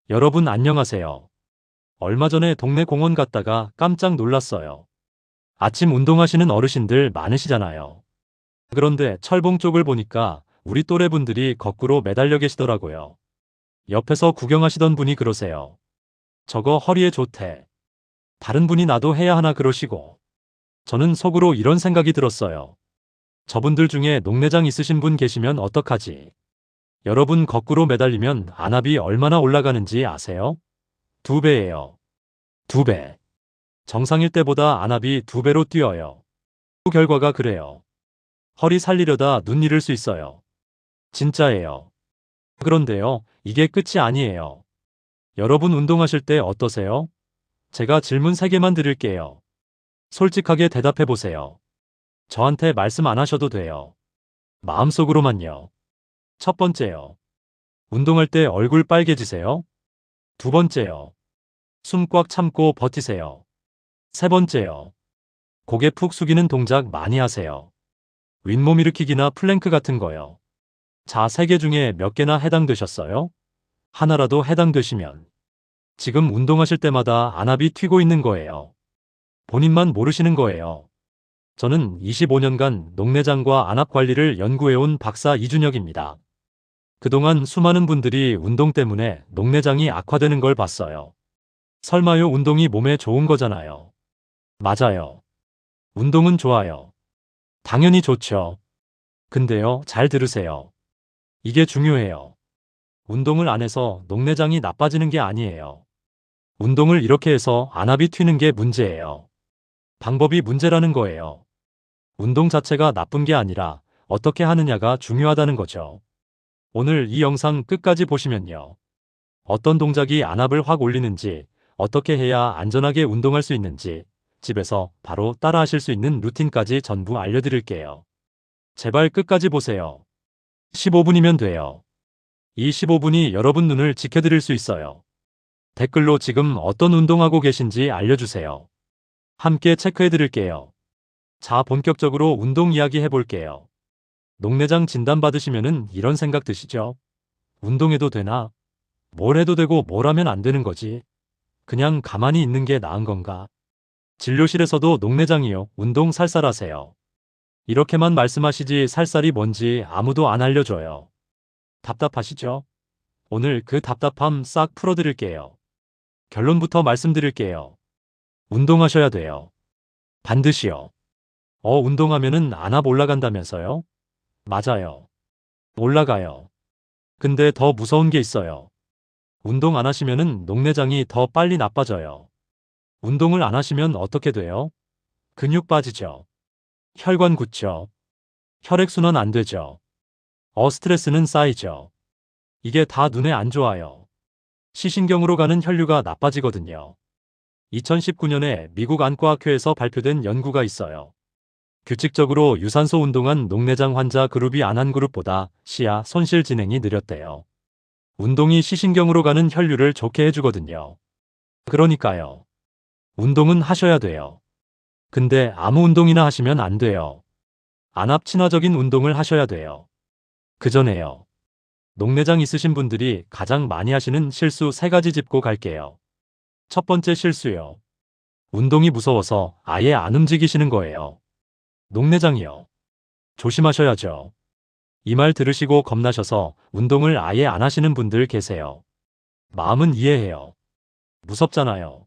여러분 안녕하세요. 얼마 전에 동네 공원 갔다가 깜짝 놀랐어요. 아침 운동하시는 어르신들 많으시잖아요. 그런데 철봉 쪽을 보니까 우리 또래분들이 거꾸로 매달려 계시더라고요. 옆에서 구경하시던 분이 그러세요. 저거 허리에 좋대. 다른 분이 나도 해야 하나 그러시고. 저는 속으로 이런 생각이 들었어요. 저분들 중에 녹내장 있으신 분 계시면 어떡하지? 여러분 거꾸로 매달리면 안압이 얼마나 올라가는지 아세요? 2배예요. 2배. 정상일 때보다 안압이 2배로 뛰어요. 그 결과가 그래요. 허리 살리려다 눈 잃을 수 있어요. 진짜예요. 그런데요, 이게 끝이 아니에요. 여러분 운동하실 때 어떠세요? 제가 질문 3개만 드릴게요. 솔직하게 대답해 보세요. 저한테 말씀 안 하셔도 돼요. 마음속으로만요. 첫 번째요. 운동할 때 얼굴 빨개지세요? 두 번째요. 숨 꽉 참고 버티세요. 세 번째요. 고개 푹 숙이는 동작 많이 하세요. 윗몸 일으키기나 플랭크 같은 거요. 자, 3개 중에 몇 개나 해당되셨어요? 하나라도 해당되시면 지금 운동하실 때마다 안압이 튀고 있는 거예요. 본인만 모르시는 거예요. 저는 25년간 녹내장과 안압 관리를 연구해온 박사 이준혁입니다. 그동안 수많은 분들이 운동 때문에 녹내장이 악화되는 걸 봤어요. 설마요, 운동이 몸에 좋은 거잖아요. 맞아요. 운동은 좋아요. 당연히 좋죠. 근데요, 잘 들으세요. 이게 중요해요. 운동을 안 해서 녹내장이 나빠지는 게 아니에요. 운동을 이렇게 해서 안압이 튀는 게 문제예요. 방법이 문제라는 거예요. 운동 자체가 나쁜 게 아니라 어떻게 하느냐가 중요하다는 거죠. 오늘 이 영상 끝까지 보시면요. 어떤 동작이 안압을 확 올리는지, 어떻게 해야 안전하게 운동할 수 있는지, 집에서 바로 따라 하실 수 있는 루틴까지 전부 알려드릴게요. 제발 끝까지 보세요. 15분이면 돼요. 이 15분이 여러분 눈을 지켜드릴 수 있어요. 댓글로 지금 어떤 운동하고 계신지 알려주세요. 함께 체크해드릴게요. 자, 본격적으로 운동 이야기 해볼게요. 녹내장 진단 받으시면은 이런 생각 드시죠? 운동해도 되나? 뭘 해도 되고 뭘 하면 안 되는 거지? 그냥 가만히 있는 게 나은 건가? 진료실에서도 녹내장이요, 운동 살살 하세요. 이렇게만 말씀하시지 살살이 뭔지 아무도 안 알려줘요. 답답하시죠? 오늘 그 답답함 싹 풀어드릴게요. 결론부터 말씀드릴게요. 운동하셔야 돼요. 반드시요. 운동하면은 안압 올라간다면서요? 맞아요. 올라가요. 근데 더 무서운 게 있어요. 운동 안 하시면은 녹내장이 더 빨리 나빠져요. 운동을 안 하시면 어떻게 돼요? 근육 빠지죠. 혈관 굳죠. 혈액순환 안 되죠. 스트레스는 쌓이죠. 이게 다 눈에 안 좋아요. 시신경으로 가는 혈류가 나빠지거든요. 2019년에 미국 안과학회에서 발표된 연구가 있어요. 규칙적으로 유산소 운동한 녹내장 환자 그룹이 안 한 그룹보다 시야 손실 진행이 느렸대요. 운동이 시신경으로 가는 혈류를 좋게 해주거든요. 그러니까요. 운동은 하셔야 돼요. 근데 아무 운동이나 하시면 안 돼요. 안압 친화적인 운동을 하셔야 돼요. 그 전에요. 녹내장 있으신 분들이 가장 많이 하시는 실수 3가지 짚고 갈게요. 첫 번째 실수요. 운동이 무서워서 아예 안 움직이시는 거예요. 녹내장이요. 조심하셔야죠. 이 말 들으시고 겁나셔서 운동을 아예 안 하시는 분들 계세요. 마음은 이해해요. 무섭잖아요.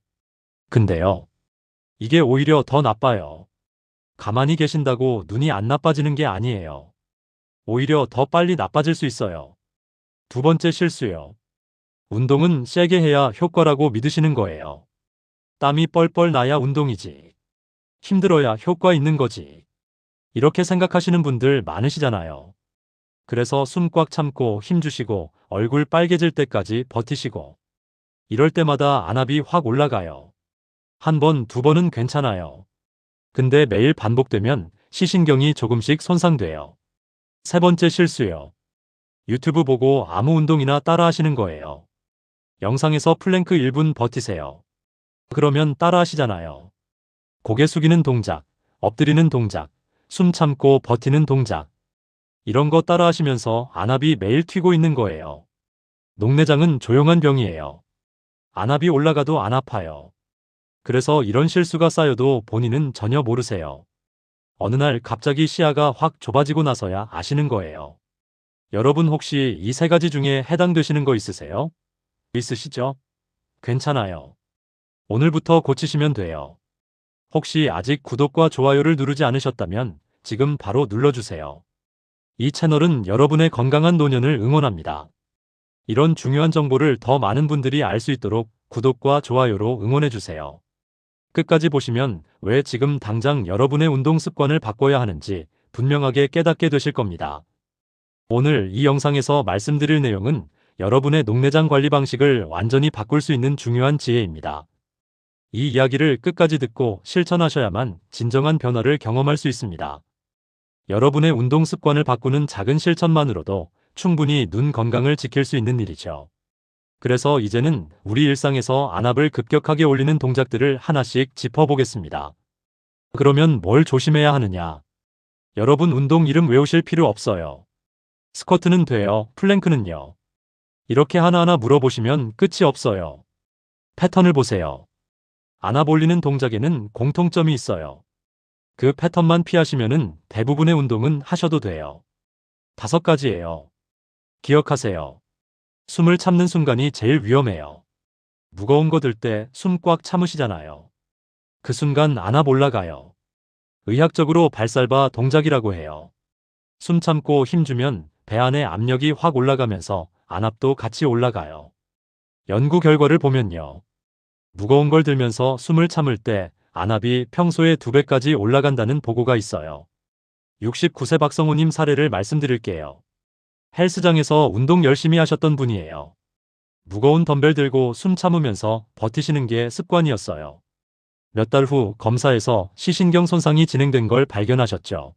근데요. 이게 오히려 더 나빠요. 가만히 계신다고 눈이 안 나빠지는 게 아니에요. 오히려 더 빨리 나빠질 수 있어요. 두 번째 실수요. 운동은 세게 해야 효과라고 믿으시는 거예요. 땀이 뻘뻘 나야 운동이지. 힘들어야 효과 있는 거지. 이렇게 생각하시는 분들 많으시잖아요. 그래서 숨 꽉 참고 힘주시고 얼굴 빨개질 때까지 버티시고 이럴 때마다 안압이 확 올라가요. 한 번, 두 번은 괜찮아요. 근데 매일 반복되면 시신경이 조금씩 손상돼요. 세 번째 실수요. 유튜브 보고 아무 운동이나 따라 하시는 거예요. 영상에서 플랭크 1분 버티세요. 그러면 따라 하시잖아요. 고개 숙이는 동작, 엎드리는 동작, 숨 참고 버티는 동작. 이런 거 따라 하시면서 안압이 매일 튀고 있는 거예요. 녹내장은 조용한 병이에요. 안압이 올라가도 안 아파요. 그래서 이런 실수가 쌓여도 본인은 전혀 모르세요. 어느 날 갑자기 시야가 확 좁아지고 나서야 아시는 거예요. 여러분 혹시 이 세 가지 중에 해당되시는 거 있으세요? 있으시죠? 괜찮아요. 오늘부터 고치시면 돼요. 혹시 아직 구독과 좋아요를 누르지 않으셨다면 지금 바로 눌러주세요. 이 채널은 여러분의 건강한 노년을 응원합니다. 이런 중요한 정보를 더 많은 분들이 알 수 있도록 구독과 좋아요로 응원해주세요. 끝까지 보시면 왜 지금 당장 여러분의 운동 습관을 바꿔야 하는지 분명하게 깨닫게 되실 겁니다. 오늘 이 영상에서 말씀드릴 내용은 여러분의 녹내장 관리 방식을 완전히 바꿀 수 있는 중요한 지혜입니다. 이 이야기를 끝까지 듣고 실천하셔야만 진정한 변화를 경험할 수 있습니다. 여러분의 운동 습관을 바꾸는 작은 실천만으로도 충분히 눈 건강을 지킬 수 있는 일이죠. 그래서 이제는 우리 일상에서 안압을 급격하게 올리는 동작들을 하나씩 짚어보겠습니다. 그러면 뭘 조심해야 하느냐? 여러분 운동 이름 외우실 필요 없어요. 스쿼트는 돼요. 플랭크는요? 이렇게 하나하나 물어보시면 끝이 없어요. 패턴을 보세요. 안압 올리는 동작에는 공통점이 있어요. 그 패턴만 피하시면은 대부분의 운동은 하셔도 돼요. 5가지예요. 기억하세요. 숨을 참는 순간이 제일 위험해요. 무거운 거 들 때 숨 꽉 참으시잖아요. 그 순간 안압 올라가요. 의학적으로 발살바 동작이라고 해요. 숨 참고 힘주면 배 안에 압력이 확 올라가면서 안압도 같이 올라가요. 연구 결과를 보면요. 무거운 걸 들면서 숨을 참을 때 안압이 평소의 2배까지 올라간다는 보고가 있어요. 69세 박성호님 사례를 말씀드릴게요. 헬스장에서 운동 열심히 하셨던 분이에요. 무거운 덤벨 들고 숨 참으면서 버티시는 게 습관이었어요. 몇 달 후 검사에서 시신경 손상이 진행된 걸 발견하셨죠.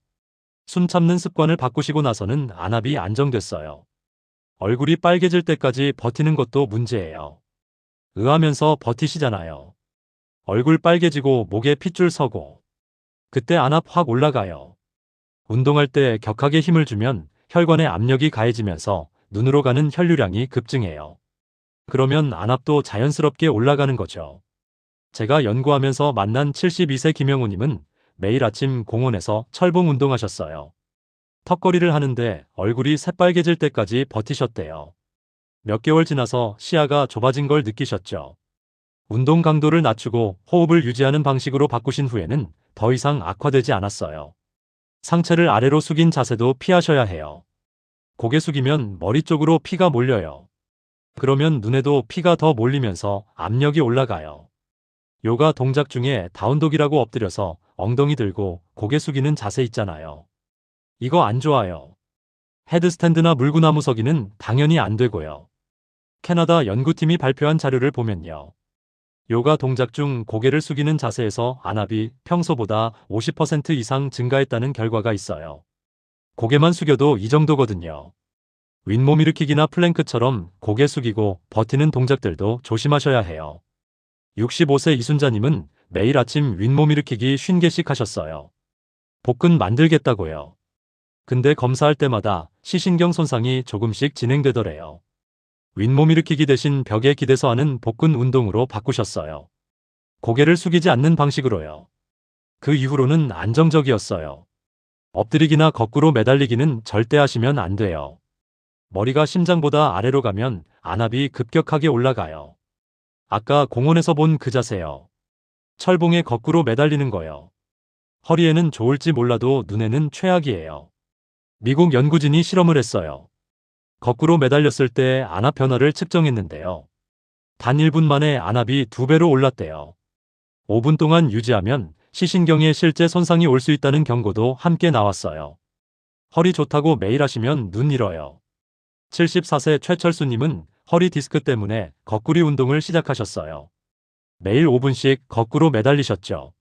숨 참는 습관을 바꾸시고 나서는 안압이 안정됐어요. 얼굴이 빨개질 때까지 버티는 것도 문제예요. 의하면서 버티시잖아요. 얼굴 빨개지고 목에 핏줄 서고 그때 안압 확 올라가요. 운동할 때 격하게 힘을 주면 혈관에 압력이 가해지면서 눈으로 가는 혈류량이 급증해요. 그러면 안압도 자연스럽게 올라가는 거죠. 제가 연구하면서 만난 72세 김영우님은 매일 아침 공원에서 철봉 운동하셨어요. 턱걸이를 하는데 얼굴이 새빨개질 때까지 버티셨대요. 몇 개월 지나서 시야가 좁아진 걸 느끼셨죠. 운동 강도를 낮추고 호흡을 유지하는 방식으로 바꾸신 후에는 더 이상 악화되지 않았어요. 상체를 아래로 숙인 자세도 피하셔야 해요. 고개 숙이면 머리 쪽으로 피가 몰려요. 그러면 눈에도 피가 더 몰리면서 압력이 올라가요. 요가 동작 중에 다운독이라고 엎드려서 엉덩이 들고 고개 숙이는 자세 있잖아요. 이거 안 좋아요. 헤드스탠드나 물구나무 서기는 당연히 안 되고요. 캐나다 연구팀이 발표한 자료를 보면요. 요가 동작 중 고개를 숙이는 자세에서 안압이 평소보다 50% 이상 증가했다는 결과가 있어요. 고개만 숙여도 이 정도거든요. 윗몸 일으키기나 플랭크처럼 고개 숙이고 버티는 동작들도 조심하셔야 해요. 65세 이순자님은 매일 아침 윗몸 일으키기 50개씩 하셨어요. 복근 만들겠다고요. 근데 검사할 때마다 시신경 손상이 조금씩 진행되더래요. 윗몸 일으키기 대신 벽에 기대서 하는 복근 운동으로 바꾸셨어요. 고개를 숙이지 않는 방식으로요. 그 이후로는 안정적이었어요. 엎드리기나 거꾸로 매달리기는 절대 하시면 안 돼요. 머리가 심장보다 아래로 가면 안압이 급격하게 올라가요. 아까 공원에서 본 그 자세요. 철봉에 거꾸로 매달리는 거요. 허리에는 좋을지 몰라도 눈에는 최악이에요. 미국 연구진이 실험을 했어요. 거꾸로 매달렸을 때 안압 변화를 측정했는데요. 단 1분 만에 안압이 2배로 올랐대요. 5분 동안 유지하면 시신경에 실제 손상이 올 수 있다는 경고도 함께 나왔어요. 허리 좋다고 매일 하시면 눈 잃어요. 74세 최철수님은 허리 디스크 때문에 거꾸리 운동을 시작하셨어요. 매일 5분씩 거꾸로 매달리셨죠.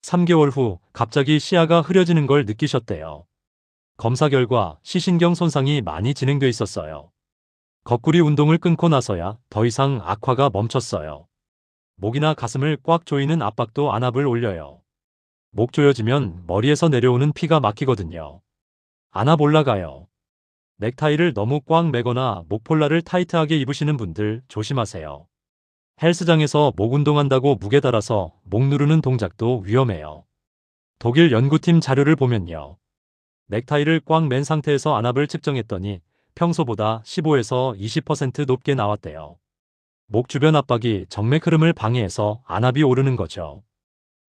3개월 후 갑자기 시야가 흐려지는 걸 느끼셨대요. 검사 결과 시신경 손상이 많이 진행돼 있었어요. 거꾸리 운동을 끊고 나서야 더 이상 악화가 멈췄어요. 목이나 가슴을 꽉 조이는 압박도 안압을 올려요. 목 조여지면 머리에서 내려오는 피가 막히거든요. 안압 올라가요. 넥타이를 너무 꽉 매거나 목폴라를 타이트하게 입으시는 분들 조심하세요. 헬스장에서 목 운동한다고 무게 달아서 목 누르는 동작도 위험해요. 독일 연구팀 자료를 보면요. 넥타이를 꽉 맨 상태에서 안압을 측정했더니 평소보다 15에서 20% 높게 나왔대요. 목 주변 압박이 정맥 흐름을 방해해서 안압이 오르는 거죠.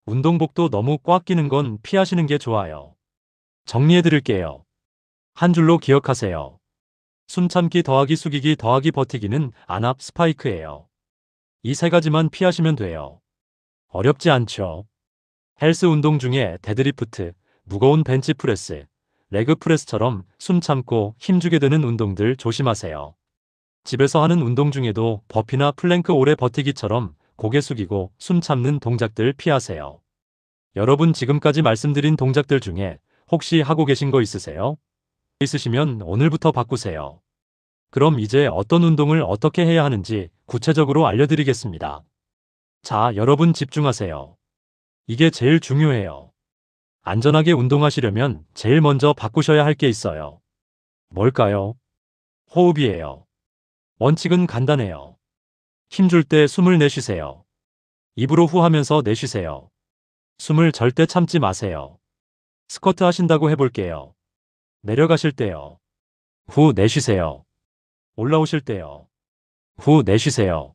운동복도 너무 꽉 끼는 건 피하시는 게 좋아요. 정리해 드릴게요. 한 줄로 기억하세요. 숨참기 더하기 숙이기 더하기 버티기는 안압 스파이크예요. 이 세 가지만 피하시면 돼요. 어렵지 않죠? 헬스 운동 중에 데드리프트, 무거운 벤치프레스, 레그프레스처럼 숨 참고 힘주게 되는 운동들 조심하세요. 집에서 하는 운동 중에도 버피나 플랭크 오래 버티기처럼 고개 숙이고 숨 참는 동작들 피하세요. 여러분 지금까지 말씀드린 동작들 중에 혹시 하고 계신 거 있으세요? 있으시면 오늘부터 바꾸세요. 그럼 이제 어떤 운동을 어떻게 해야 하는지 구체적으로 알려드리겠습니다. 자, 여러분 집중하세요. 이게 제일 중요해요. 안전하게 운동하시려면 제일 먼저 바꾸셔야 할 게 있어요. 뭘까요? 호흡이에요. 원칙은 간단해요. 힘줄 때 숨을 내쉬세요. 입으로 후 하면서 내쉬세요. 숨을 절대 참지 마세요. 스쿼트 하신다고 해볼게요. 내려가실 때요. 후 내쉬세요. 올라오실 때요. 후 내쉬세요.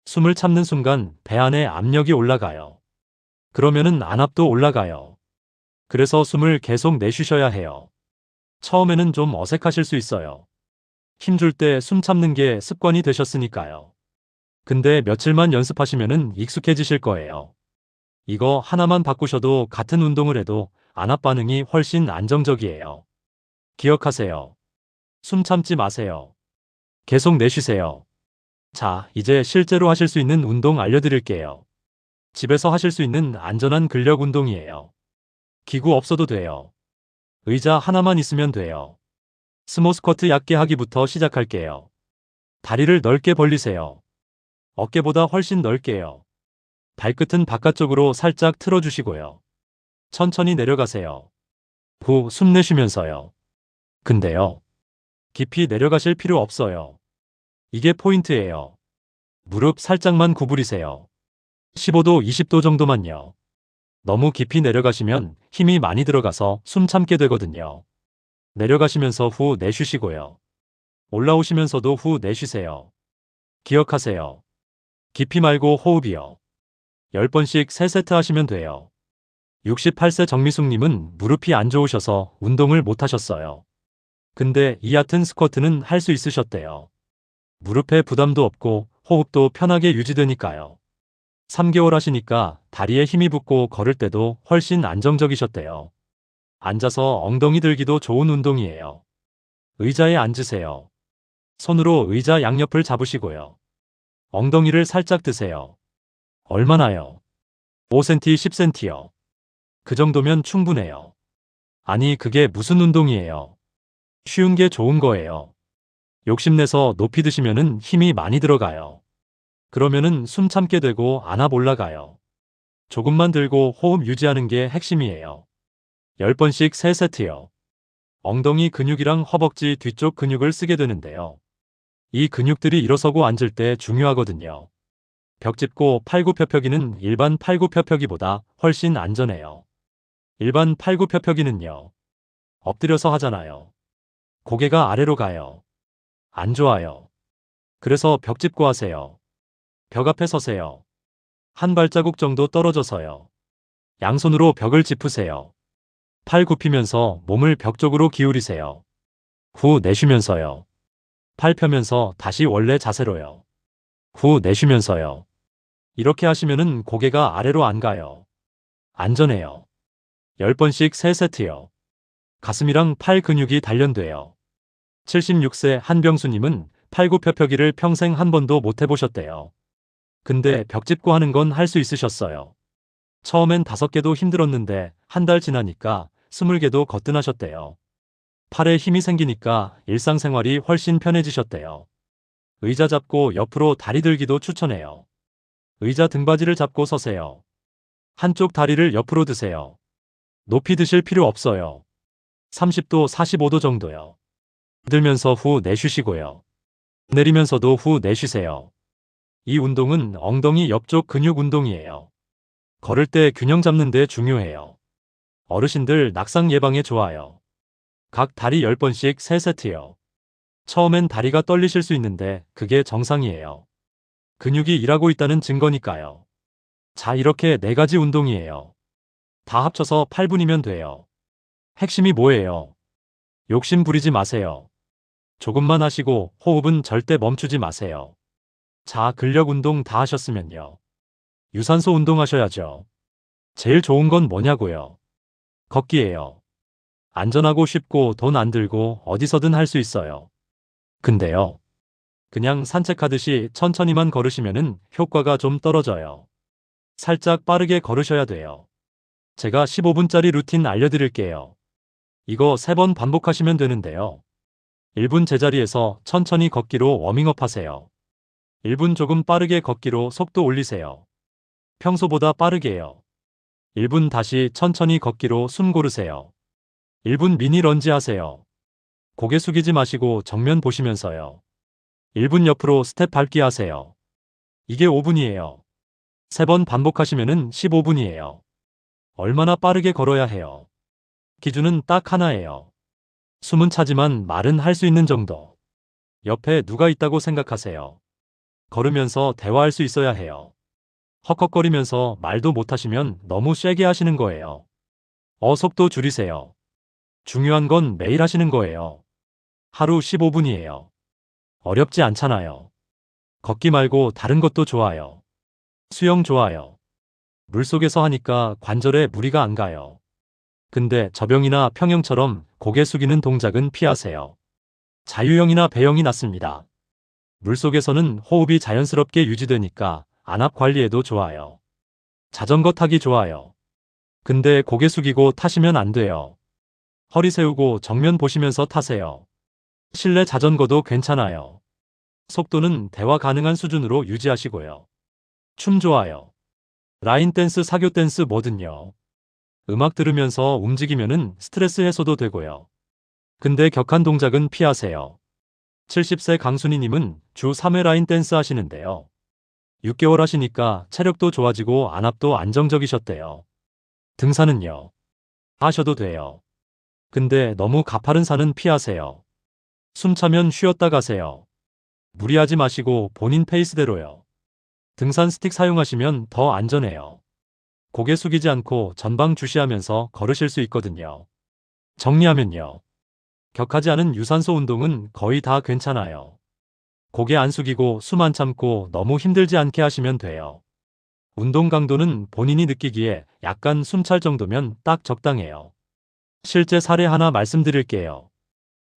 숨을 참는 순간 배 안에 압력이 올라가요. 그러면은 안압도 올라가요. 그래서 숨을 계속 내쉬셔야 해요. 처음에는 좀 어색하실 수 있어요. 힘줄 때 숨 참는 게 습관이 되셨으니까요. 근데 며칠만 연습하시면은 익숙해지실 거예요. 이거 하나만 바꾸셔도 같은 운동을 해도 안압 반응이 훨씬 안정적이에요. 기억하세요. 숨 참지 마세요. 계속 내쉬세요. 자, 이제 실제로 하실 수 있는 운동 알려드릴게요. 집에서 하실 수 있는 안전한 근력 운동이에요. 기구 없어도 돼요. 의자 하나만 있으면 돼요. 스모 스쿼트 얕게 하기부터 시작할게요. 다리를 넓게 벌리세요. 어깨보다 훨씬 넓게요. 발끝은 바깥쪽으로 살짝 틀어주시고요. 천천히 내려가세요. 후, 숨 내쉬면서요. 근데요. 깊이 내려가실 필요 없어요. 이게 포인트예요. 무릎 살짝만 구부리세요. 15도, 20도 정도만요. 너무 깊이 내려가시면 힘이 많이 들어가서 숨 참게 되거든요. 내려가시면서 후 내쉬시고요. 올라오시면서도 후 내쉬세요. 기억하세요. 깊이 말고 호흡이요. 10번씩 3세트 하시면 돼요. 68세 정미숙님은 무릎이 안 좋으셔서 운동을 못 하셨어요. 근데 이 얕은 스쿼트는 할 수 있으셨대요. 무릎에 부담도 없고 호흡도 편하게 유지되니까요. 3개월 하시니까 다리에 힘이 붙고 걸을 때도 훨씬 안정적이셨대요. 앉아서 엉덩이 들기도 좋은 운동이에요. 의자에 앉으세요. 손으로 의자 양옆을 잡으시고요. 엉덩이를 살짝 드세요. 얼마나요? 5cm, 10cm요. 그 정도면 충분해요. 아니, 그게 무슨 운동이에요? 쉬운 게 좋은 거예요. 욕심내서 높이 드시면은 힘이 많이 들어가요. 그러면은 숨 참게 되고 안압 올라가요. 조금만 들고 호흡 유지하는 게 핵심이에요. 10번씩 3세트요. 엉덩이 근육이랑 허벅지 뒤쪽 근육을 쓰게 되는데요. 이 근육들이 일어서고 앉을 때 중요하거든요. 벽 짚고 팔굽혀펴기는 일반 팔굽혀펴기보다 훨씬 안전해요. 일반 팔굽혀펴기는요. 엎드려서 하잖아요. 고개가 아래로 가요. 안 좋아요. 그래서 벽 짚고 하세요. 벽 앞에 서세요. 한 발자국 정도 떨어져서요. 양손으로 벽을 짚으세요. 팔 굽히면서 몸을 벽 쪽으로 기울이세요. 후 내쉬면서요. 팔 펴면서 다시 원래 자세로요. 후 내쉬면서요. 이렇게 하시면은 고개가 아래로 안 가요. 안전해요. 10번씩 3세트요. 가슴이랑 팔 근육이 단련돼요. 76세 한병수님은 팔굽혀펴기를 평생 한 번도 못 해보셨대요. 근데 벽 짚고 하는 건 할 수 있으셨어요. 처음엔 5개도 힘들었는데 한 달 지나니까 20개도 거뜬하셨대요. 팔에 힘이 생기니까 일상생활이 훨씬 편해지셨대요. 의자 잡고 옆으로 다리 들기도 추천해요. 의자 등받이를 잡고 서세요. 한쪽 다리를 옆으로 드세요. 높이 드실 필요 없어요. 30도, 45도 정도요. 들면서 후 내쉬시고요. 내리면서도 후 내쉬세요. 이 운동은 엉덩이 옆쪽 근육 운동이에요. 걸을 때 균형 잡는 데 중요해요. 어르신들 낙상 예방에 좋아요. 각 다리 10번씩 3세트요. 처음엔 다리가 떨리실 수 있는데 그게 정상이에요. 근육이 일하고 있다는 증거니까요. 자, 이렇게 4가지 운동이에요. 다 합쳐서 8분이면 돼요. 핵심이 뭐예요? 욕심 부리지 마세요. 조금만 하시고 호흡은 절대 멈추지 마세요. 자, 근력 운동 다 하셨으면요. 유산소 운동하셔야죠. 제일 좋은 건 뭐냐고요? 걷기예요. 안전하고 쉽고 돈 안 들고 어디서든 할 수 있어요. 근데요. 그냥 산책하듯이 천천히만 걸으시면은 효과가 좀 떨어져요. 살짝 빠르게 걸으셔야 돼요. 제가 15분짜리 루틴 알려드릴게요. 이거 3번 반복하시면 되는데요. 1분 제자리에서 천천히 걷기로 워밍업 하세요. 1분 조금 빠르게 걷기로 속도 올리세요. 평소보다 빠르게요. 1분 다시 천천히 걷기로 숨 고르세요. 1분 미니 런지 하세요. 고개 숙이지 마시고 정면 보시면서요. 1분 옆으로 스텝 밟기 하세요. 이게 5분이에요. 3번 반복하시면은 15분이에요. 얼마나 빠르게 걸어야 해요? 기준은 딱 하나예요. 숨은 차지만 말은 할 수 있는 정도. 옆에 누가 있다고 생각하세요? 걸으면서 대화할 수 있어야 해요. 헉헉거리면서 말도 못하시면 너무 세게 하시는 거예요. 속도 줄이세요. 중요한 건 매일 하시는 거예요. 하루 15분이에요. 어렵지 않잖아요. 걷기 말고 다른 것도 좋아요. 수영 좋아요. 물속에서 하니까 관절에 무리가 안 가요. 근데 저병이나 평영처럼 고개 숙이는 동작은 피하세요. 자유형이나 배영이 낫습니다. 물속에서는 호흡이 자연스럽게 유지되니까 안압 관리에도 좋아요. 자전거 타기 좋아요. 근데 고개 숙이고 타시면 안 돼요. 허리 세우고 정면 보시면서 타세요. 실내 자전거도 괜찮아요. 속도는 대화 가능한 수준으로 유지하시고요. 춤 좋아요. 라인 댄스, 사교 댄스 뭐든요. 음악 들으면서 움직이면은 스트레스 해소도 되고요. 근데 격한 동작은 피하세요. 70세 강순희님은 주 3회 라인 댄스 하시는데요. 6개월 하시니까 체력도 좋아지고 안압도 안정적이셨대요. 등산은요. 하셔도 돼요. 근데 너무 가파른 산은 피하세요. 숨 차면 쉬었다 가세요. 무리하지 마시고 본인 페이스대로요. 등산 스틱 사용하시면 더 안전해요. 고개 숙이지 않고 전방 주시하면서 걸으실 수 있거든요. 정리하면요. 격하지 않은 유산소 운동은 거의 다 괜찮아요. 고개 안 숙이고 숨 안 참고 너무 힘들지 않게 하시면 돼요. 운동 강도는 본인이 느끼기에 약간 숨찰 정도면 딱 적당해요. 실제 사례 하나 말씀드릴게요.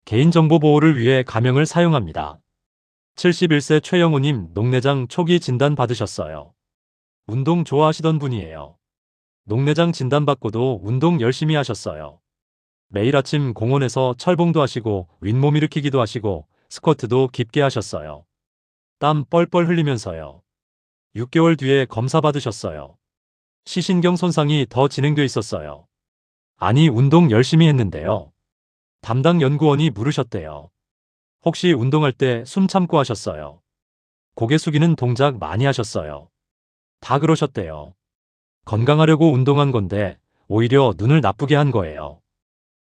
개인정보 보호를 위해 가명을 사용합니다. 71세 최영우님 녹내장 초기 진단 받으셨어요. 운동 좋아하시던 분이에요. 녹내장 진단받고도 운동 열심히 하셨어요. 매일 아침 공원에서 철봉도 하시고 윗몸 일으키기도 하시고 스쿼트도 깊게 하셨어요. 땀 뻘뻘 흘리면서요. 6개월 뒤에 검사 받으셨어요. 시신경 손상이 더 진행돼 있었어요. 아니 운동 열심히 했는데요. 담당 연구원이 물으셨대요. 혹시 운동할 때 숨 참고 하셨어요? 고개 숙이는 동작 많이 하셨어요? 다 그러셨대요. 건강하려고 운동한 건데 오히려 눈을 나쁘게 한 거예요.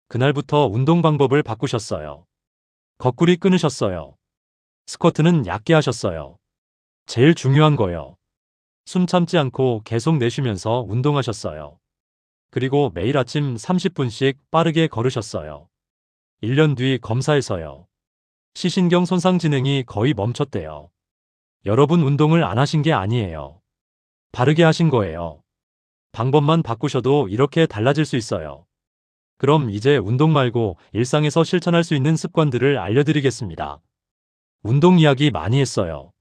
그날부터 운동 방법을 바꾸셨어요. 거꾸리 끊으셨어요. 스쿼트는 얕게 하셨어요. 제일 중요한 거요. 숨 참지 않고 계속 내쉬면서 운동하셨어요. 그리고 매일 아침 30분씩 빠르게 걸으셨어요. 1년 뒤 검사에서요. 시신경 손상 진행이 거의 멈췄대요. 여러분 운동을 안 하신 게 아니에요. 바르게 하신 거예요. 방법만 바꾸셔도 이렇게 달라질 수 있어요. 그럼 이제 운동 말고 일상에서 실천할 수 있는 습관들을 알려드리겠습니다. 운동 이야기 많이 했어요.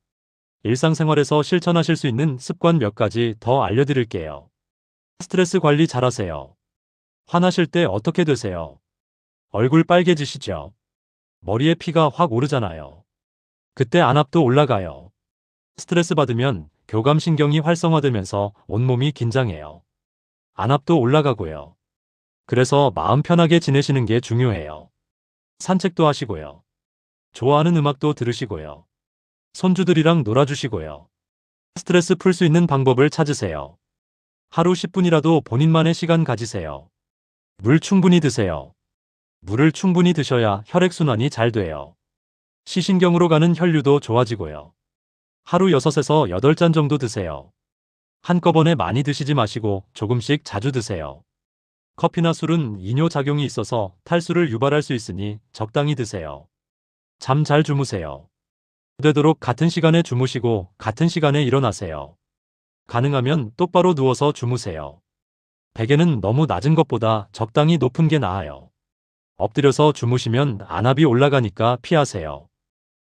일상생활에서 실천하실 수 있는 습관 몇 가지 더 알려드릴게요. 스트레스 관리 잘하세요. 화나실 때 어떻게 되세요? 얼굴 빨개지시죠? 머리에 피가 확 오르잖아요. 그때 안압도 올라가요. 스트레스 받으면 교감신경이 활성화되면서 온몸이 긴장해요. 안압도 올라가고요. 그래서 마음 편하게 지내시는 게 중요해요. 산책도 하시고요. 좋아하는 음악도 들으시고요. 손주들이랑 놀아주시고요. 스트레스 풀 수 있는 방법을 찾으세요. 하루 10분이라도 본인만의 시간 가지세요. 물 충분히 드세요. 물을 충분히 드셔야 혈액순환이 잘 돼요. 시신경으로 가는 혈류도 좋아지고요. 하루 6에서 8잔 정도 드세요. 한꺼번에 많이 드시지 마시고 조금씩 자주 드세요. 커피나 술은 이뇨작용이 있어서 탈수를 유발할 수 있으니 적당히 드세요. 잠 잘 주무세요. 되도록 같은 시간에 주무시고 같은 시간에 일어나세요. 가능하면 똑바로 누워서 주무세요. 베개는 너무 낮은 것보다 적당히 높은 게 나아요. 엎드려서 주무시면 안압이 올라가니까 피하세요.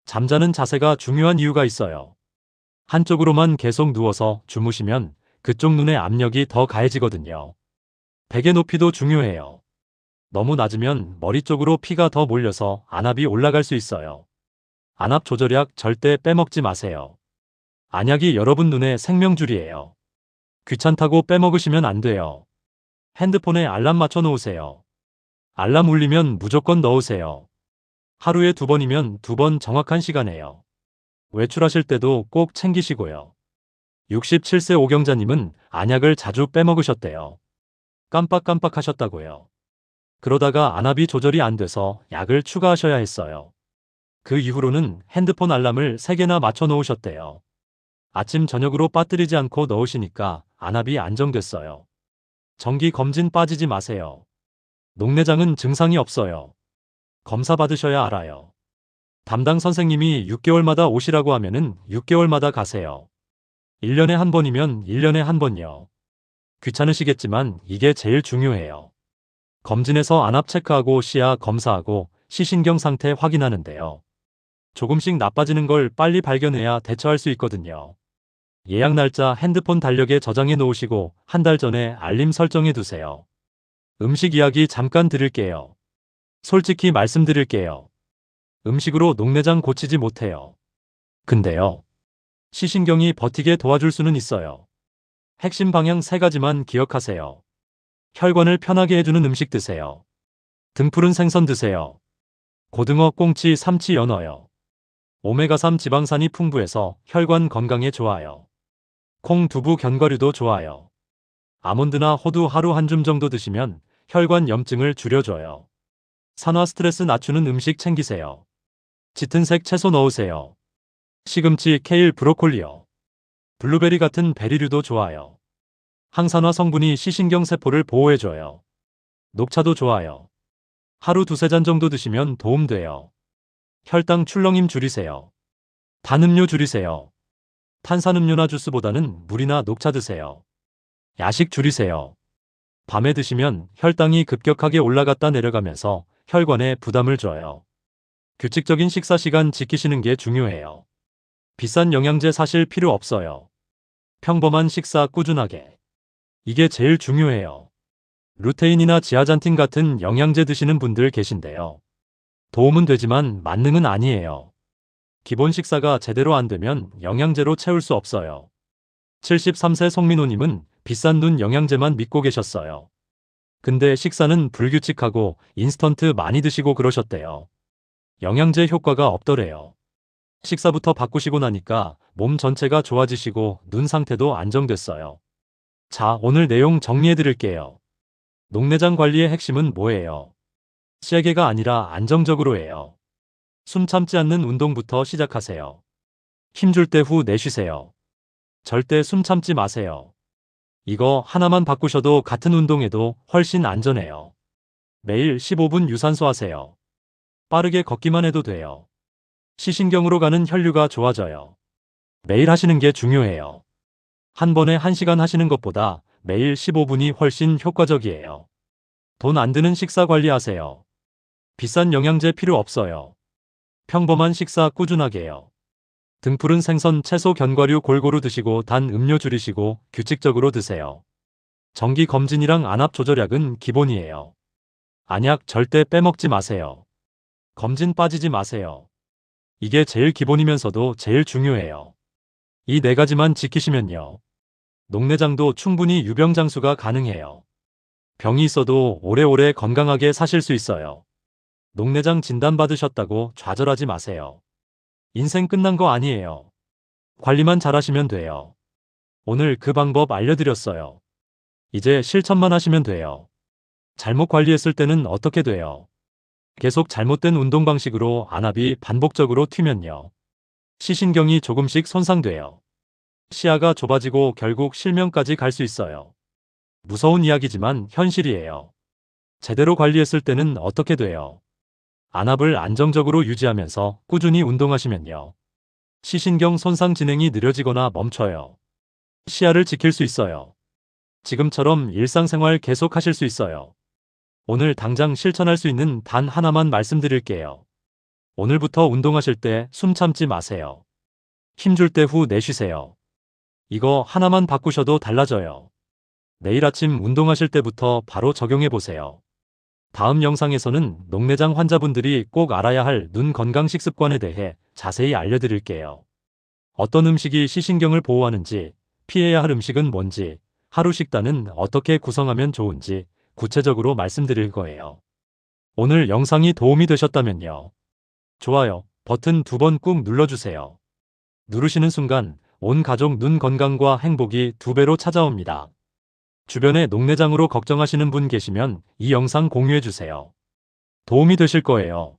잠자는 자세가 중요한 이유가 있어요. 한쪽으로만 계속 누워서 주무시면 그쪽 눈의 압력이 더 가해지거든요. 베개 높이도 중요해요. 너무 낮으면 머리 쪽으로 피가 더 몰려서 안압이 올라갈 수 있어요. 안압 조절약 절대 빼먹지 마세요. 안약이 여러분 눈의 생명줄이에요. 귀찮다고 빼먹으시면 안 돼요. 핸드폰에 알람 맞춰 놓으세요. 알람 울리면 무조건 넣으세요. 하루에 2번이면 2번 정확한 시간에요. 외출하실 때도 꼭 챙기시고요. 67세 오경자님은 안약을 자주 빼먹으셨대요. 깜빡깜빡 하셨다고요. 그러다가 안압이 조절이 안 돼서 약을 추가하셔야 했어요. 그 이후로는 핸드폰 알람을 3개나 맞춰 놓으셨대요. 아침 저녁으로 빠뜨리지 않고 넣으시니까 안압이 안정됐어요. 정기 검진 빠지지 마세요. 녹내장은 증상이 없어요. 검사 받으셔야 알아요. 담당 선생님이 6개월마다 오시라고 하면은 6개월마다 가세요. 1년에 한 번이면 1년에 한 번요. 귀찮으시겠지만 이게 제일 중요해요. 검진에서 안압 체크하고 시야 검사하고 시신경 상태 확인하는데요. 조금씩 나빠지는 걸 빨리 발견해야 대처할 수 있거든요. 예약 날짜 핸드폰 달력에 저장해 놓으시고 한 달 전에 알림 설정해 두세요. 음식 이야기 잠깐 드릴게요. 솔직히 말씀드릴게요. 음식으로 녹내장 고치지 못해요. 근데요. 시신경이 버티게 도와줄 수는 있어요. 핵심 방향 3가지만 기억하세요. 혈관을 편하게 해주는 음식 드세요. 등푸른 생선 드세요. 고등어, 꽁치, 삼치, 연어요. 오메가3 지방산이 풍부해서 혈관 건강에 좋아요. 콩, 두부, 견과류도 좋아요. 아몬드나 호두 하루 한 줌 정도 드시면 혈관 염증을 줄여줘요. 산화 스트레스 낮추는 음식 챙기세요. 짙은 색 채소 넣으세요. 시금치, 케일, 브로콜리요. 블루베리 같은 베리류도 좋아요. 항산화 성분이 시신경 세포를 보호해줘요. 녹차도 좋아요. 하루 2~3잔 정도 드시면 도움돼요. 혈당 출렁임 줄이세요. 단음료 줄이세요. 탄산음료나 주스보다는 물이나 녹차 드세요. 야식 줄이세요. 밤에 드시면 혈당이 급격하게 올라갔다 내려가면서 혈관에 부담을 줘요. 규칙적인 식사 시간 지키시는 게 중요해요. 비싼 영양제 사실 필요 없어요. 평범한 식사 꾸준하게. 이게 제일 중요해요. 루테인이나 지아잔틴 같은 영양제 드시는 분들 계신데요. 도움은 되지만 만능은 아니에요. 기본 식사가 제대로 안 되면 영양제로 채울 수 없어요. 73세 송민호님은 비싼 눈 영양제만 믿고 계셨어요. 근데 식사는 불규칙하고 인스턴트 많이 드시고 그러셨대요. 영양제 효과가 없더래요. 식사부터 바꾸시고 나니까 몸 전체가 좋아지시고 눈 상태도 안정됐어요. 자, 오늘 내용 정리해 드릴게요. 녹내장 관리의 핵심은 뭐예요? 세게가 아니라 안정적으로 해요. 숨 참지 않는 운동부터 시작하세요. 힘줄 때 후 내쉬세요. 절대 숨 참지 마세요. 이거 하나만 바꾸셔도 같은 운동에도 훨씬 안전해요. 매일 15분 유산소 하세요. 빠르게 걷기만 해도 돼요. 시신경으로 가는 혈류가 좋아져요. 매일 하시는 게 중요해요. 한 번에 1시간 하시는 것보다 매일 15분이 훨씬 효과적이에요. 돈 안 드는 식사 관리하세요. 비싼 영양제 필요 없어요. 평범한 식사 꾸준하게 해요. 등푸른 생선, 채소, 견과류 골고루 드시고 단 음료 줄이시고 규칙적으로 드세요. 정기 검진이랑 안압 조절약은 기본이에요. 안약 절대 빼먹지 마세요. 검진 빠지지 마세요. 이게 제일 기본이면서도 제일 중요해요. 이 4가지만 지키시면요. 녹내장도 충분히 유병장수가 가능해요. 병이 있어도 오래오래 건강하게 사실 수 있어요. 녹내장 진단받으셨다고 좌절하지 마세요. 인생 끝난 거 아니에요. 관리만 잘하시면 돼요. 오늘 그 방법 알려드렸어요. 이제 실천만 하시면 돼요. 잘못 관리했을 때는 어떻게 돼요? 계속 잘못된 운동 방식으로 안압이 반복적으로 튀면요. 시신경이 조금씩 손상돼요. 시야가 좁아지고 결국 실명까지 갈 수 있어요. 무서운 이야기지만 현실이에요. 제대로 관리했을 때는 어떻게 돼요? 안압을 안정적으로 유지하면서 꾸준히 운동하시면요. 시신경 손상 진행이 느려지거나 멈춰요. 시야를 지킬 수 있어요. 지금처럼 일상생활 계속 하실 수 있어요. 오늘 당장 실천할 수 있는 단 하나만 말씀드릴게요. 오늘부터 운동하실 때 숨 참지 마세요. 힘줄 때 후 내쉬세요. 이거 하나만 바꾸셔도 달라져요. 내일 아침 운동하실 때부터 바로 적용해 보세요. 다음 영상에서는 녹내장 환자분들이 꼭 알아야 할 눈 건강 식습관에 대해 자세히 알려드릴게요. 어떤 음식이 시신경을 보호하는지, 피해야 할 음식은 뭔지, 하루 식단은 어떻게 구성하면 좋은지 구체적으로 말씀드릴 거예요. 오늘 영상이 도움이 되셨다면요. 좋아요 버튼 2번 꾹 눌러주세요. 누르시는 순간 온 가족 눈 건강과 행복이 2배로 찾아옵니다. 주변에 녹내장으로 걱정하시는 분 계시면 이 영상 공유해주세요. 도움이 되실 거예요.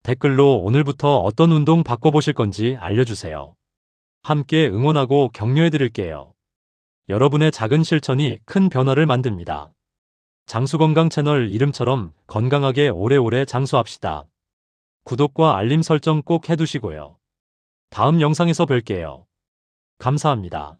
댓글로 오늘부터 어떤 운동 바꿔보실 건지 알려주세요. 함께 응원하고 격려해드릴게요. 여러분의 작은 실천이 큰 변화를 만듭니다. 장수건강 채널 이름처럼 건강하게 오래오래 장수합시다. 구독과 알림 설정 꼭 해두시고요. 다음 영상에서 뵐게요. 감사합니다.